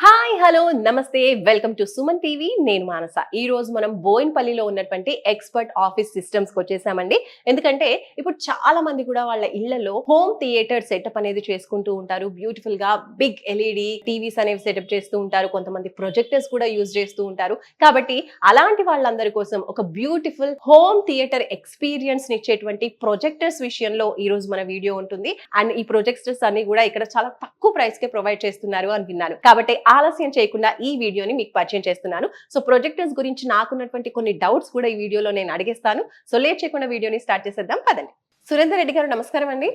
Hi hello నమస్తే welcome to Suman TV. నేను మానస. ఈ రోజు మనం బోయిన్పల్లిలో ఉన్నటువంటి ఎక్స్పర్ట్ ఆఫీస్ సిస్టమ్స్ కి వచ్చేసామండి. ఎందుకంటే ఇప్పుడు చాలా మంది కూడా వాళ్ళ ఇళ్లలో హోమ్ థియేటర్ సెటప్ అనేది చేసుకుంటూ ఉంటారు. బ్యూటిఫుల్ గా బిగ్ ఎల్ఈడి టీవీస్ అనేవి సెటప్ చేస్తూ ఉంటారు. కొంతమంది ప్రొజెక్టర్స్ కూడా యూజ్ చేస్తూ ఉంటారు. కాబట్టి అలాంటి వాళ్ళందరి కోసం ఒక బ్యూటిఫుల్ హోమ్ థియేటర్ ఎక్స్పీరియన్స్ ఇచ్చేటువంటి ప్రొజెక్టర్స్ విషయంలో ఈ రోజు మన వీడియో ఉంటుంది. అండ్ ఈ ప్రొజెక్టర్స్ అన్ని కూడా ఇక్కడ చాలా తక్కువ ప్రైస్ కే ప్రొవైడ్ చేస్తున్నారు అని విన్నాను. కాబట్టి ఆలస్యం చేయకుండా ఈ వీడియోని మీకు పరిచయం చేస్తున్నాను. సో ప్రొజెక్టర్స్ గురించి నాకున్నటువంటి కొన్ని డౌట్స్ కూడా ఈ వీడియోలో నేను అడిగేస్తాను. సో లేట్ చేయకుండా వీడియోని స్టార్ట్ చేసేద్దాం పదండి. సురేందర్ రెడ్డి గారు నమస్కారం అండి.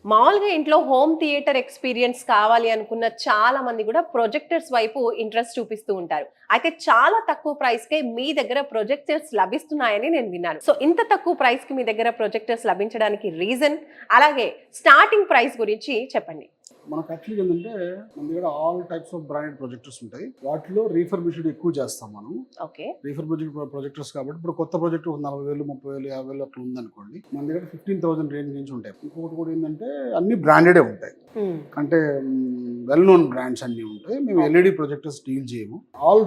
మామూలుగా ఇంట్లో హోమ్ థియేటర్ ఎక్స్పీరియన్స్ కావాలి అనుకున్న చాలా మంది కూడా ప్రొజెక్టర్స్ వైపు ఇంట్రెస్ట్ చూపిస్తూ ఉంటారు. అయితే చాలా తక్కువ ప్రైస్ కే మీ దగ్గర ప్రొజెక్టర్స్ లభిస్తున్నాయని నేను విన్నాను. సో ఇంత తక్కువ ప్రైస్ కి మీ దగ్గర ప్రొజెక్టర్స్ లభించడానికి రీజన్, అలాగే స్టార్టింగ్ ప్రైస్ గురించి చెప్పండి. మనకు యాక్చువల్గా ఏంటంటే మన దగ్గర all types of branded projectors ఉంటాయి. వాటిలో రీఫర్బిష్డ్ ఎక్కువ చేస్తాం మనం. ఓకే, రీఫర్బిష్డ్ ప్రొజెక్టర్స్ కాబట్టి ఇప్పుడు కొత్త ప్రాజెక్ట్ 40,000, 30,000, 50,000 అట్లా ఉందనుకోండి, మన దగ్గర 15,000 రేంజ్ నుంచి ఉంటాయి. ఇంకొకటి కూడా ఏంటంటే అన్ని బ్రాండెడే ఉంటాయి. అంటే వెల్ నోన్ బ్రాండ్స్ అన్ని ఉంటాయి. మేము ఎల్ఈడి ప్రొజెక్టర్స్ డీల్ చేయము. ఆల్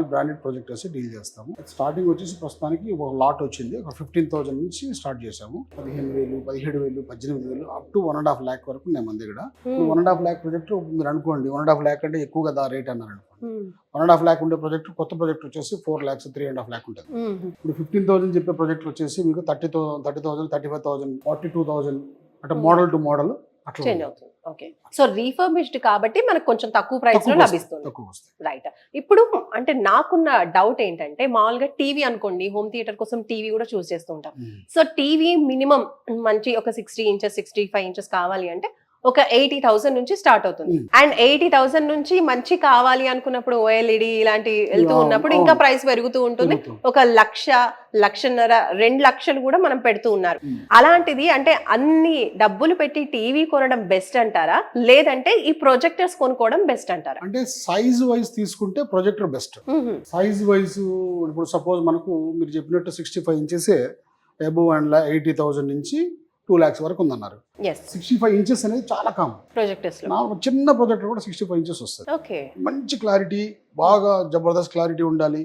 బ్రాండెడ్ ప్రొజెక్టర్స్ డీల్ చేస్తాము. స్టార్టింగ్ వచ్చేసి ప్రస్తుతానికి ఒక లాట్ వచ్చింది. ఒక 15,000 నుంచి స్టార్ట్ చేసాము. 15,000, 17,000, 18,000 అప్ టు 1.5 lakh వరకు ఉన్నాయి మన దగ్గర. 1.5 lakh ప్రొజెక్టర్ మీరు అనుకోండి, 1.5 lakh అంటే ఎక్కువ కదా రేట్ అన్నారు అనుకోండి. 1.5 lakh ఉండే ప్రొజెక్టర్, కొత్త ప్రొజెక్టర్ వచ్చేసి 4 lakhs, 3.5 lakh ఉంటుంది. ఇప్పుడు 15,000 చెప్పే ప్రొజెక్టర్ వచ్చేసి మీకు 30,000, 35,000, 42,000 అంటే మోడల్ టు మోడల్ చేంజ్ అవుతుంది. ఓకే, సో రీఫర్బిష్డ్ కాబట్టి మనకు కొంచెం తక్కువ ప్రైస్ లో లభిస్తుంది. రైట్. ఇప్పుడు అంటే నాకున్న డౌట్ ఏంటంటే, మామూలుగా టీవీ అనుకోండి, హోమ్ థియేటర్ కోసం టీవీ కూడా చూస్ చేస్తూ ఉంటాం. సో టీవీ మినిమం మంచి ఒక 60 inches, 65 inches కావాలి అంటే ఒక 80,000 నుంచి స్టార్ట్ అవుతుంది. అండ్ 80,000 నుంచి మంచి కావాలి అనుకున్నప్పుడు ఓఎల్ఈడి ఇలాంటి వెళ్తూ ఉన్నప్పుడు ఇంకా ప్రైస్ పెరుగుతూ ఉంటుంది. 1,00,000, 1,50,000, 2 లక్షలు కూడా మనం పెడుతూ ఉన్నారు. అలాంటిది అంటే అన్ని డబ్బులు పెట్టి టీవీ కొనడం బెస్ట్ అంటారా, లేదంటే ఈ ప్రొజెక్టర్స్ కొనుక్కోవడం బెస్ట్ అంటారా? అంటే సైజ్ వైజ్ తీసుకుంటే ప్రొజెక్టర్ బెస్ట్. సైజ్ వైజ్ ఇప్పుడు సపోజ్ మనకు మీరు చెప్పినట్టు 65 inches అబోవ్ అండ్ 80,000 నుంచి 2 lakhs వరకు ఉందన్నారు. 65 inches అనేది చాలా కామన్ ప్రొజెక్టర్స్. చిన్న ప్రొజెక్టర్ కూడా 65 inches వస్తుంది. మంచి క్లారిటీ, బాగా జబర్దస్త్ క్లారిటీ ఉండాలి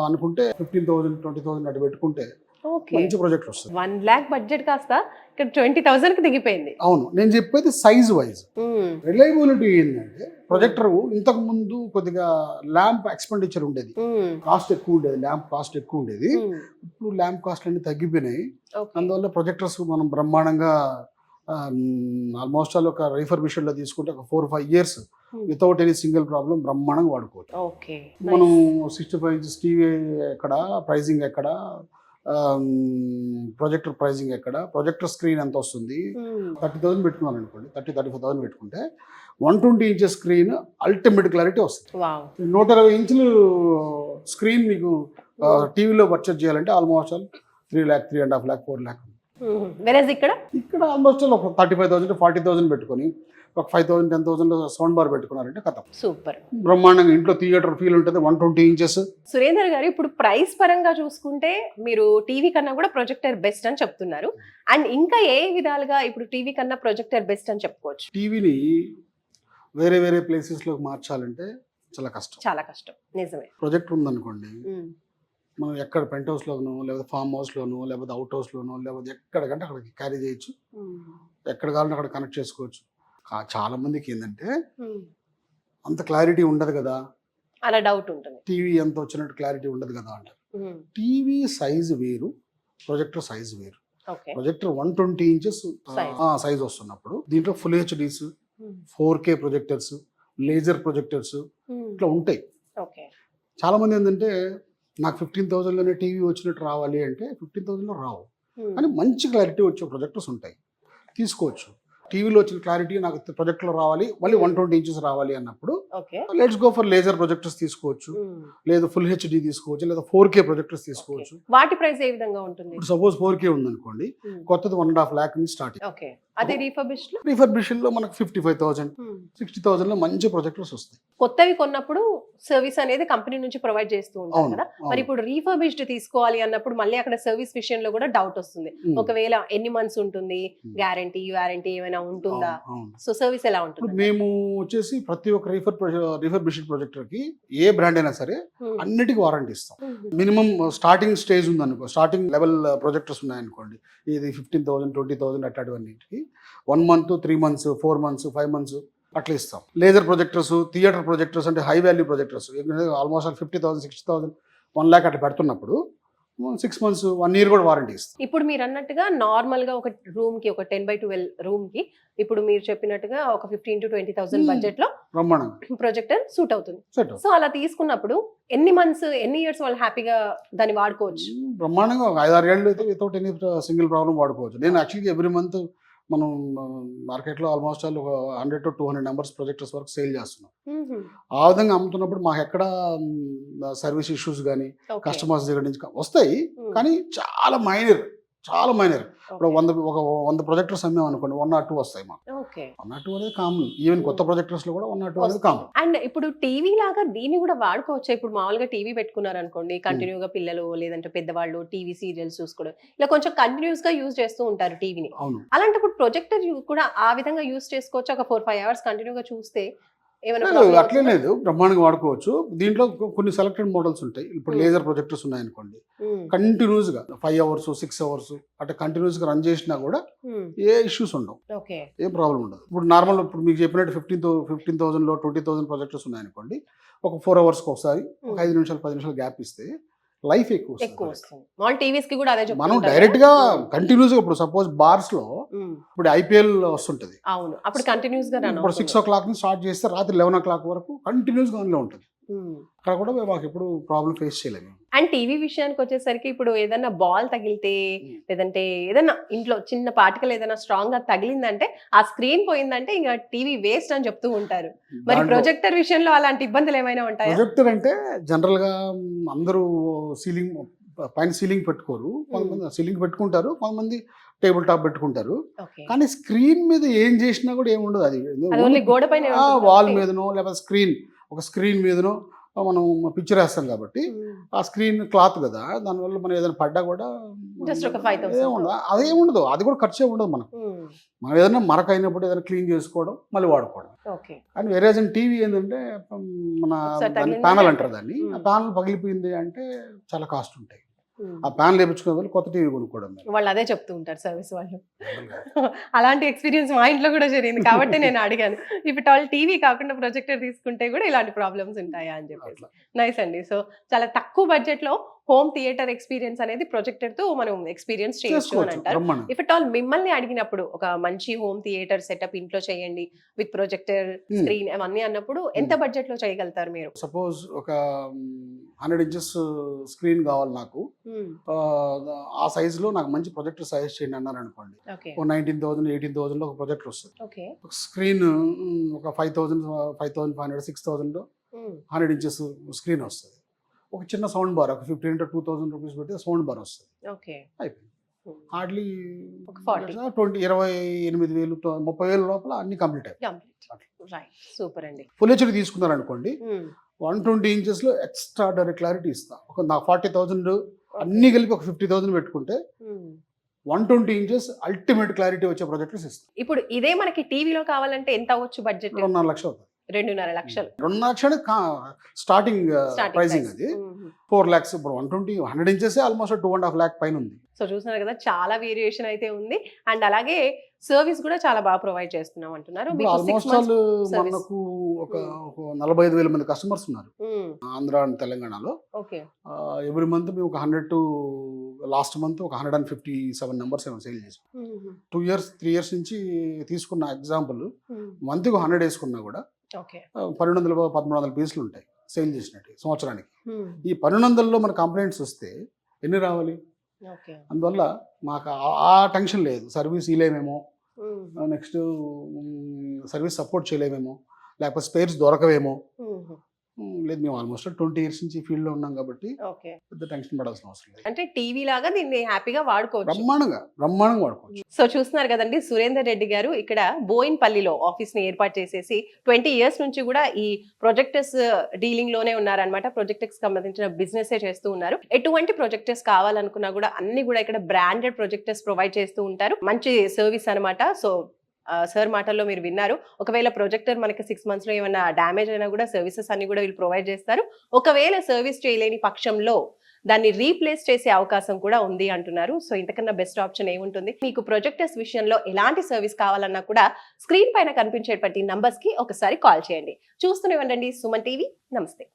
అనుకుంటే 15,000, 20,000 అటు పెట్టుకుంటే మంచి ప్రొజెక్టర్ వస్తుంది. 1 lakh బడ్జెట్ కాస్త ఇక్కడ 20,000 కి దిగిపోయింది. అవును, నేను చెప్పేది సైజ్ వైజ్. రిలయబిలిటీ ఏంటంటే ప్రొజెక్టర్ ఇంతకు ముందు కొద్దిగా ల్యాంప్ ఎక్స్పెండిచర్ ఉండేది, కాస్ట్ ఎక్కువ ఉండేది, ల్యాంప్ కాస్ట్ ఎక్కువ ఉండేది. ఇప్పుడు ల్యాంప్ కాస్ట్ అన్ని తగ్గిపోయినాయి. అందువల్ల ప్రొజెక్టర్స్ మనం బ్రహ్మాండంగా ఆల్మోస్ట్ ఆల్ ఒక రీఫర్బిష్డ్ లో తీసుకుంటే ఒక 4-5 years without any single problem బ్రహ్మాండంగా వాడుకోవచ్చు. మనం 65 inches టీవీ ఎక్కడ, ప్రైజింగ్ ఎక్కడ, ప్రొజెక్టర్ ప్రైజింగ్ ఎక్కడ, ప్రొజెక్టర్ స్క్రీన్ ఎంత వస్తుంది, 30,000 పెట్టుకున్నాను అనుకోండి, 30,000-35,000 పెట్టుకుంటే 120 inches స్క్రీన్ అల్టిమేట్ క్లారిటీ వస్తుంది. 120 inches స్క్రీన్ మీకు టీవీలో పర్చేజ్ చేయాలంటే ఆల్మోస్ట్ 3 lakh, 3.5 lakh, 4 lakh. ఇక్కడ ఆల్మోస్ట్ ఒక 35,000-40,000 పెట్టుకొని ఒక 5,000, 10,000 సౌండ్ బార్ పెట్టుకున్నారంటే కథ సూపర్ బ్రహ్మాండంగా ఇంట్లో థియేటర్ ఫీల్ ఉంటుంది. 120 inches. సురేందర్ గారు, ఇప్పుడు ప్రైస్ పరంగా చూసుకుంటే మీరు టీవీ కన్నా కూడా ప్రొజెక్టర్ బెస్ట్ అని చెప్తున్నారు. అండ్ ఇంకా ఏ విధాలుగా ఇప్పుడు టీవీ కన్నా ప్రొజెక్టర్ బెస్ట్ అని చెప్పుకోవచ్చు? టీవీని వేరే ప్లేసెస్ లో మార్చాలంటే చాలా కష్టం. నిజమే. ప్రొజెక్టర్ ఉందనుకోండి, మనం ఎక్కడ పెంట్ హౌస్ లోనో, లేకపోతే ఫామ్ హౌస్ లోనో, లేకపోతే అవుట్ హౌస్ లోనో, లేకపోతే ఎక్కడికంటే అక్కడికి క్యారీ చేయొచ్చు. ఎక్కడ కావాలంటే అక్కడ కనెక్ట్ చేసుకోవచ్చు. చాలా మందికి ఏంటంటే అంత క్లారిటీ ఉండదు కదా, అలా డౌట్ ఉంటుంది. టీవీ ఎంత వచ్చినట్టు క్లారిటీ ఉండదు కదా అంటారు. టీవీ సైజ్ వేరు, ప్రొజెక్టర్ సైజ్ వేరు. ప్రొజెక్టర్ 120 inches సైజ్ వస్తున్నప్పుడు దీంట్లో full HDs, 4K projectors, laser projectors ఇట్లా ఉంటాయి. చాలా మంది ఏంటంటే నాకు 15,000లోనే టీవీ వచ్చినట్టు రావాలి అంటే 15,000లో రావు, కానీ మంచి క్లారిటీ వచ్చే ప్రొజెక్టర్స్ ఉంటాయి, తీసుకోవచ్చు. టీవీలో వచ్చిన క్లారిటీ నాకు ప్రొజెక్టర్ రావాలి, మళ్ళీ 120 inches రావాలి అన్నప్పుడు let's go for laser projectors తీసుకోవచ్చు, లేదా ఫుల్ హెచ్డి తీసుకోవచ్చు, లేదా 4K ప్రొజెక్టర్స్ తీసుకోవచ్చు. వాటి ప్రైస్ ఏ విధంగా ఉంటుంది? ఇప్పుడు సపోజ్ 4K ఉందనుకోండి, కొత్తది 1.5 lakh నుంచి స్టార్టింగ్. అదే రీఫర్బిష్డ్ లో మనకు 55,000, 60,000లో మంచి ప్రొజెక్టర్స్ వస్తాయి. కొత్తవి కొన్నప్పుడు సర్వీస్ అనేది కంపెనీ నుంచి ప్రొవైడ్ చేస్తూ ఉంటారు అవును, కదా. అవును. మరి ఇప్పుడు రీఫర్బిష్డ్ తీసుకోవాలి అన్నప్పుడు మళ్ళీ అక్కడ సర్వీస్ విషయంలో కూడా డౌట్ వస్తుంది. ఒకవేళ ఎన్ని మంత్స్ ఉంటుంది, గ్యారంటీ వారంటీ ఏమైనా ఉంటుందా, అవును. సో సర్వీస్ ఎలా ఇప్పుడు ఉంటుంది? మేము వచ్చేసి ప్రతి ఒక్క రిఫర్బిష్డ్ ప్రొజెక్టర్ కి ఏ బ్రాండ్ అయినా సరే అన్నిటికీ వారంటీ ఇస్తాం. మినిమం స్టార్టింగ్ స్టేజ్ ఉందనుకో, స్టార్టింగ్ లెవెల్ ప్రొజెక్టర్స్ ఉన్నాయనుకోండి, ఇది 15,000 20,000 అట్లాంటివన్నిటికి 1 month 3 months 4 months 5 months అట్లా ఇస్తాం. లేజర్ ప్రొజెక్టర్స్, థియేటర్ ప్రొజెక్టర్స్ అంటే high value projectors almost 50,000 60,000 1 lakh అట్లా పెడుతున్నప్పుడు 6 months 1 year కూడా వారంటీ ఇస్తాం. ఇప్పుడు మీరు అన్నట్టుగా నార్మల్ గా ఒక రూమ్ కి, ఒక 10x12 రూమ్ కి, ఇప్పుడు మీరు చెప్పినట్టుగా ఒక 15,000 to 20,000 బడ్జెట్ లో బ్రహ్మాండంగా ప్రొజెక్టర్ సూట్ అవుతుంది. సెట్ సో అలా తీసుకున్నప్పుడు ఎన్ని మంత్స్, ఎన్ని ఇయర్స్ వాళ్ళు హ్యాపీగా దాన్ని వాడుకోవచ్చు? బ్రహ్మాండంగా 5-6 ఏళ్ళు అయితే వితౌట్ ఎనీ సింగిల్ ప్రాబ్లం వాడుకోవచ్చు. నేను యాక్చువల్గా ఎవ్రీ మంత్ మనం మార్కెట్లో ఆల్మోస్ట్ ఆల్ ఒక 100 to 200 నెంబర్స్ ప్రొజెక్టర్స్ వరకు సేల్ చేస్తున్నాం. ఆ విధంగా అమ్ముతున్నప్పుడు మాకు ఎక్కడ సర్వీస్ ఇష్యూస్ కానీ కస్టమర్స్ దగ్గర నుంచి వస్తాయి, కానీ చాలా మైనర్. ఇప్పుడు 100 ప్రొజెక్టర్స్ అమ్మాం అనుకోండి, 1 or 2 వస్తాయి మాకు. 1 or 2 అనేది కామన్. ఈవెన్ కొత్త ప్రొజెక్టర్స్ లో కూడా 1 or 2 అనేది కామన్. అండ్ ఇప్పుడు టీవీ లాగా దీన్ని కూడా వాడుకోవచ్చు. ఇప్పుడు మామూలుగా టీవీ పెట్టుకున్నారు అనుకోండి, కంటిన్యూగా పిల్లలు లేదంటే పెద్దవాళ్ళు టీవీ సీరియల్స్ చూసుకోవడం, ఇలా కొంచెం కంటిన్యూస్ గా యూజ్ చేస్తూ ఉంటారు టీవీని. అవును, అలాంటప్పుడు ప్రొజెక్టర్ కూడా ఆ విధంగా యూజ్ చేసుకోవచ్చు. ఒక 4-5 hours కంటిన్యూగా చూస్తే అట్లే లేదు, బ్రహ్మాండంగా వాడుకోవచ్చు. దీంట్లో కొన్ని సెలెక్టెడ్ మోడల్స్ ఉంటాయి. ఇప్పుడు లేజర్ ప్రొజెక్టర్స్ ఉన్నాయనుకోండి, కంటిన్యూస్ గా 5 hours 6 hours అట్లా కంటిన్యూస్ గా రన్ చేసినా కూడా ఏ ఇష్యూస్ ఉండవు, ఏం ప్రాబ్లం ఉండదు. ఇప్పుడు నార్మల్ ఇప్పుడు మీకు చెప్పినట్టు 15,000లో 20,000 ప్రొజెక్టర్స్ ఉన్నాయనుకోండి, ఒక 4 hours ఒకసారి ఒక 5 నిమిషాలు 10 నిమిషాలు గ్యాప్ ఇస్తే లైఫ్ ఎక్కువ వస్తుంది. టీవీస్ కి కూడా అదే మనం డైరెక్ట్ గా కంటిన్యూస్ గా ఇప్పుడు సపోజ్ బార్స్ లో ఇప్పుడు ఐపీఎల్ వస్తుంటది, అవును, అప్పుడు కంటిన్యూస్ గా ఇప్పుడు 6 o'clock నుంచి స్టార్ట్ చేస్తే రాత్రి 11 o'clock వరకు కంటిన్యూస్ గా ఆన్లో ఉంటుంది. అక్కడ కూడా మాకు ఎప్పుడు ప్రాబ్లం ఫేస్ చేయలేము. అండ్ టీవీ విషయానికి వచ్చేసరికి ఇప్పుడు ఏదైనా బాల్ తగిలితే, లేదంటే ఏదైనా ఇంట్లో చిన్న పార్టికల్ ఏదైనా స్ట్రాంగ్ గా తగిలిందంటే, ఆ స్క్రీన్ పోయిందంటే ఇంకా టీవీ వేస్ట్ అని చెప్తూ ఉంటారు. మరి ప్రొజెక్టర్ విషయంలో అలాంటి ఇబ్బందులు ఏమైనా ఉంటాయా? ప్రొజెక్టర్ అంటే జనరల్ గా అందరూ పైన సీలింగ్ పెట్టుకోరు, కొంతమంది సీలింగ్ పెట్టుకుంటారు, కొంతమంది టేబుల్ టాప్ పెట్టుకుంటారు. కానీ స్క్రీన్ మీద ఏం చేసినా కూడా ఏముండదు. అది గోడ పైన వాల్ మీదనో లేకపోతే ఒక స్క్రీన్ మీదనో మనం పిక్చర్ వేస్తాం కాబట్టి ఆ స్క్రీన్ క్లాత్ కదా, దానివల్ల మనం ఏదైనా పడ్డా కూడా అదేముండదు, అది కూడా ఖర్చే ఉండదు మనకు. మనం ఏదైనా మరక అయినప్పుడు ఏదైనా క్లీన్ చేసుకోవడం మళ్ళీ వాడుకోవడం. కానీ వేరే టీవీ ఏంటంటే మన ప్యానల్ అంటారు దాన్ని, ఆ ప్యానల్ పగిలిపోయింది అంటే చాలా కాస్ట్ ఉంటాయి. ఆ ప్యాన్ లేపించుకునే వాళ్ళు కొత్త టీవీ కొనుక్కోవడం, వాళ్ళు అదే చెప్తూ ఉంటారు సర్వీస్ వాళ్ళు. అలాంటి ఎక్స్పీరియన్స్ మా ఇంట్లో కూడా జరిగింది కాబట్టి నేను అడిగాను. ఇప్పుడు టీవీ కాకుండా ప్రొజెక్టర్ తీసుకుంటే కూడా ఇలాంటి ప్రాబ్లమ్స్ ఉంటాయా అని చెప్పేసి. నైస్ అండి. సో చాలా తక్కువ బడ్జెట్ లో హోమ్ థియేటర్ ఎక్స్పీరియన్స్ అనేది ప్రొజెక్టర్ తో మనం ఎక్స్పీరియన్స్ చేయొచ్చు అని అంటారు. ఇఫ్ ఇట్ ఆల్ మిమ్మల్ని అడిగినప్పుడు ఒక మంచి హోమ్ థియేటర్ సెటప్ ఇంట్లో చేయండి విత్ ప్రొజెక్టర్ స్క్రీన్ అవన్నీ అన్నప్పుడు ఎంత బడ్జెట్ లో చేయగలుగుతారు మీరు? సపోజ్ ఒక 100 inches స్క్రీన్ కావాలి నాకు, ఆ సైజ్ లో నాకు మంచి ప్రొజెక్టర్ సజెస్ట్ చేయండి అన్నారు అనుకోండి, 19,000 18,000 లో ఒక ప్రొజెక్టర్ వస్తుంది. స్క్రీన్ ఒక 5,000 5,500 6,000 లో 100 inches స్క్రీన్ వస్తుంది. ఒక చిన్న సౌండ్ బార్ ఒక 15,000 to 2,000 రూపీస్ పెట్టి సౌండ్ బార్ వస్తుంది. అయిపోయింది. హార్డ్లీ 28,000 30,000 లోపల అన్ని కంప్లీట్ అయిపోయి. సూపర్ అండి. ఫుల్ హెచ్డి తీసుకున్నారు అనుకోండి, 120 inches లో ఎక్స్ట్రాడనరీ క్లారిటీ ఇస్తా. ఒక 40,000 అన్ని కలిపి ఒక 50,000 పెట్టుకుంటే 120 inches అల్టిమేట్ క్లారిటీ వచ్చే ప్రొజెక్టర్స్ ఇస్తాం. ఇప్పుడు ఇదే మనకి టీవీలో కావాలంటే ఎంత అవ్వచ్చు బడ్జెట్? 2.5 లక్షలు అవుతుంది. 2.5 లక్షలు. 2 లక్షలు స్టార్టింగ్ ప్రైసింగ్. అది 4 lakhs. ఇప్పుడు 100 inches ఆల్మోస్ట్ 2.5 lakh పైన ఉంది. సో చూస్తున్నారు కదా, చాలా వేరియేషన్ అయితే ఉంది. అండ్ అలాగే సర్వీస్ కూడా చాలా బాగా ప్రొవైడ్ చేస్తున్నాం అంటున్నారు. ఆల్మోస్ట్ మనకు ఒక 45,000 మంది కస్టమర్స్ ఉన్నారు ఆంధ్ర అండ్ తెలంగాణలో. ఎవ్రీ మంత్ మేము ఒక 100 to లాస్ట్ మంత్ ఒక 157 నెంబర్స్ ఏమో సేల్ చేసాం. 2 years 3 years నుంచి తీసుకున్న ఎగ్జాంపుల్, మంత్కి 100 వేసుకున్నా కూడా 1,200-1,300 పీసులు ఉంటాయి సేల్ చేసినట్టు సంవత్సరానికి. ఈ 1,200లో మన కంప్లైంట్స్ వస్తే ఎన్ని రావాలి? అందువల్ల మాకు ఆ టెన్షన్ లేదు. సర్వీస్ ఇలేమేమో, నెక్స్ట్ సర్వీస్ సపోర్ట్ చేయలేమేమో, లేకపోతే స్పేర్స్ దొరకవేమో, లేదు మేము ఆల్మోస్ట్ 20 ఇయర్స్ నుంచి ఫీల్డ్ లో ఉన్నాం కాబట్టి ఓకే. పెద్ద టెన్షన్ పడాల్సిన అవసరం లేదు. అంటే టీవీ లాగా దీన్ని హ్యాపీగా వాడుకోవచ్చు. బ్రహ్మాండంగా వాడుకోవచ్చు. సో చూస్తున్నారు కదండి, సురేందర్ రెడ్డి గారు ఇక్కడ బోయిన్పల్లిలో ఆఫీస్ ని ఏర్పాటు చేసేసి 20 ఇయర్స్ నుంచి కూడా ఈ ప్రొజెక్టర్స్ డీలింగ్ లోనే ఉన్నారనమాట. ప్రొజెక్టర్స్ సంబంధించిన బిజినెస్ చేస్తూ ఉన్నారు. ఎటువంటి ప్రొజెక్టర్స్ కావాలనుకున్నా కూడా అన్ని కూడా ఇక్కడ బ్రాండెడ్ ప్రొజెక్టర్స్ ప్రొవైడ్ చేస్తూ ఉంటారు. మంచి సర్వీస్ అనమాట. సో సార్ మాటల్లో మీరు విన్నారు. ఒకవేళ ప్రొజెక్టర్ మనకి 6 months లో ఏమైనా డ్యామేజ్ అయినా కూడా సర్వీసెస్ అన్ని కూడా వీళ్ళు ప్రొవైడ్ చేస్తారు. ఒకవేళ సర్వీస్ చేయలేని పక్షంలో దాన్ని రీప్లేస్ చేసే అవకాశం కూడా ఉంది అంటున్నారు. సో ఇంతకన్నా బెస్ట్ ఆప్షన్ ఏముంటుంది? మీకు ప్రొజెక్టర్స్ విషయంలో ఎలాంటి సర్వీస్ కావాలన్నా కూడా స్క్రీన్ పైన కనిపించేటువంటి నంబర్స్ కి ఒకసారి కాల్ చేయండి. చూస్తూనే ఉండండి సుమన్ టీవీ. నమస్తే.